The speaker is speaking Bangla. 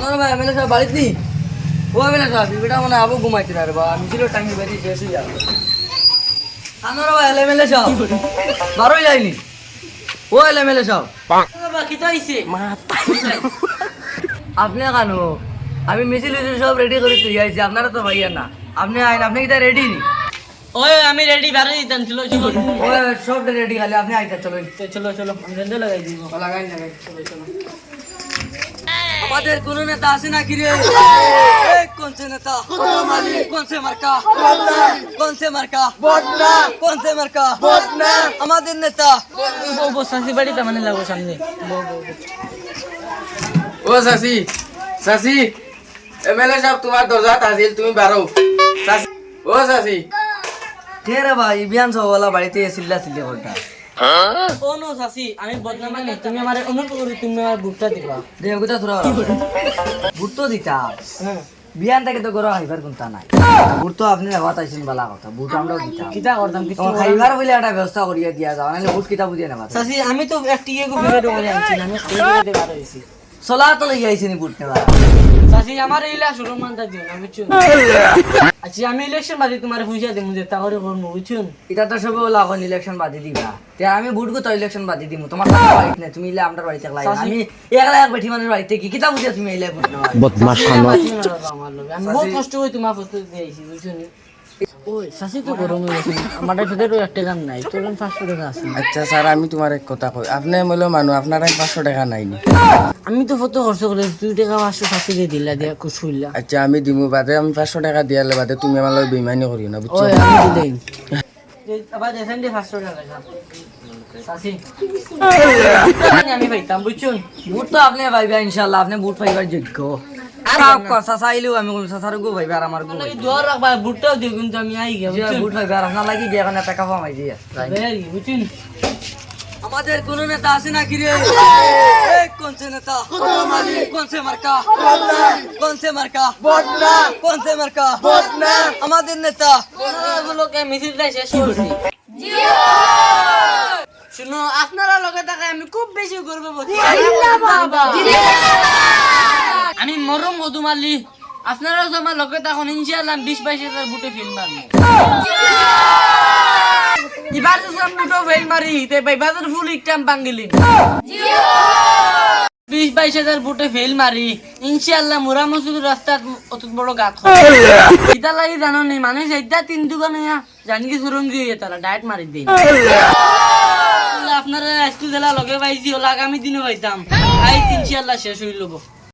আমার ভাই এমএলএ সাহেব বাড়িতে নেই। ও এমএলএ সাহেব বেটা মানে আবু ঘুমাইতে না রে বা আমি ছিল টাইম বেরিয়ে শেষ হয়ে যাবে। আমার ভাই এমএলএ সাহেব বারোই যায়নি। ও এমএলএ সাহেব বাবা কি তো আইছে আপনি কেন আমি মিছিল সব রেডি করে তুই আইছি আপনারা তো ভাইয়া না আপনি আইন আপনি কি রেডি নি ওই আমি রেডি বারো দিতাম চলো চলো ও সব রেডি খালি আপনি আইতা চলো চলো চলো আমি রেন্ডে লাগাই দিব লাগাই লাগাই চলো চলো আমাদের কোন নেতা আছে না কি রে কোন সে নেতা কোন সে মার্কা কোন সে মার্কা কোন সে মার্কা আমাদের নেতা বো সাসি বাড়িতে মানে লাগো সামনে ও সাসি সাসি এমএলএ সাহেব তোমার দরজা তাজিল তুমি বারো সাসি ও সাসি কে রে ভাই বিয়ান সবওয়ালা বাড়িতে চিল্লা চিল্লি করতা ও নো সাসি আমি বদনাম নেই তুমি আমারে অনুরোধ করি তুমি আমার বুকটা দিবা দেবগুতা তোরা বুট তো দিতা হ্যাঁ বিয়ান থেকে তো গরো হাইবার কোনটা নাই বুট তো আপনি হওয়াত আইছেন বালা কথা বুট আমরাও দিতাম কিটা করতাম কি তো খাইবার বলে একটা ব্যবস্থা করিয়া দিয়া যাও নাহলে বুট কিতা বুঝিয়ে নেবা সাসি আমি তো একটি এগো ভিডিও করে আনছি আমি স্টেজে বার হইছি সোলা তো লই আইছিনি বুট নেবা সাসি আমার ইলা শুরু মানতা দিও না বুঝছো আচ্ছা আমি ইলেকশন বাদে তোমার পয়সা দেবো যে তা করে করবো বুঝছো এটা তো সব লাগন ইলেকশন বাদি দিবা তে আমি বুটগো তো ইলেকশন বাদি দিমু তোমার সাথে বাড়িতে না তুমি ইলে আমরা বাড়িতে লাগা আমি একলা এক বেঠি মানুষ বাড়িতে কি কিতা বুঝিয়া তুমি ইলে বুট নেবা বদমাশ খানো আমার লগে আমি বহুত কষ্ট করে তোমার প্রস্তুতি দিয়েছি বুঝছো ওই সাসি তো গরম হয়ে গেছে আমার ভিতরে তো একটা গান নাই তোর 500 টাকা আছে আচ্ছা স্যার আমি তোমার এক কথা কই আপনি মূল্য মানুষ আপনার 500 টাকা নাইনি আমি তো কত খরচ করে 2 টাকা 500 সাসি দিয়ে দিলা দিয়া খুশ হইলা আচ্ছা আমি দিমু বাদে আমি 500 টাকা দিয়ালে বাদে তুমি আমার লগে বেইমানি করিও না বুঝছো ওই আমি দিলেই আবার দেখেন যে 500 টাকা সাসি আমি পাইতাম বুঝছো বুট তো আপনি পাইবা ইনশাআল্লাহ আপনি বুট পাইবার যোগ্য কাপ কথা চাইলেও আমি কোন সাসার গো ভাইবা আর আমার গো এই দোয়ার রাখবা বুটটাও দিও কিন্তু আমি আই গেছি যে বুট ভাইবা আর আপনার লাগি গিয়া কোন টাকা পামাই দিয়া বুঝছেন আমাদের কোন নেতা আছে না কি রে কোন সে নেতা কোন সে মার্কা কোন সে মার্কা কোন সে মার্কা আমাদের নেতা গুলোকে মিছিলটা শেষ করছি শুনো আপনারা লগে থাকা আমি খুব বেশি গর্ব বোধ আমি মরম মধুমালি আপনারাও যে আমার লগে থাকুন ইনশাআল্লাহ 20-22 বুটে ফিল মারবো এবার তো সব বুটো ফেল মারি তে বাইবাজার ফুল ইকটাম বাঙ্গিলি 20-22 বুটে ফেল মারি ইনশাআল্লাহ মুরা মসজিদের রাস্তা অত বড় গাত হয় এটা লাগি জানো নি মানে সেইটা 3 দোকানে জানি কি সুরঙ্গি হয়ে তারা ডায়েট মারি দেই আপনারা স্কুল জেলা লগে পাইছি হল আগামী দিনে পাইতাম আই ইনশাআল্লাহ শেষ হইল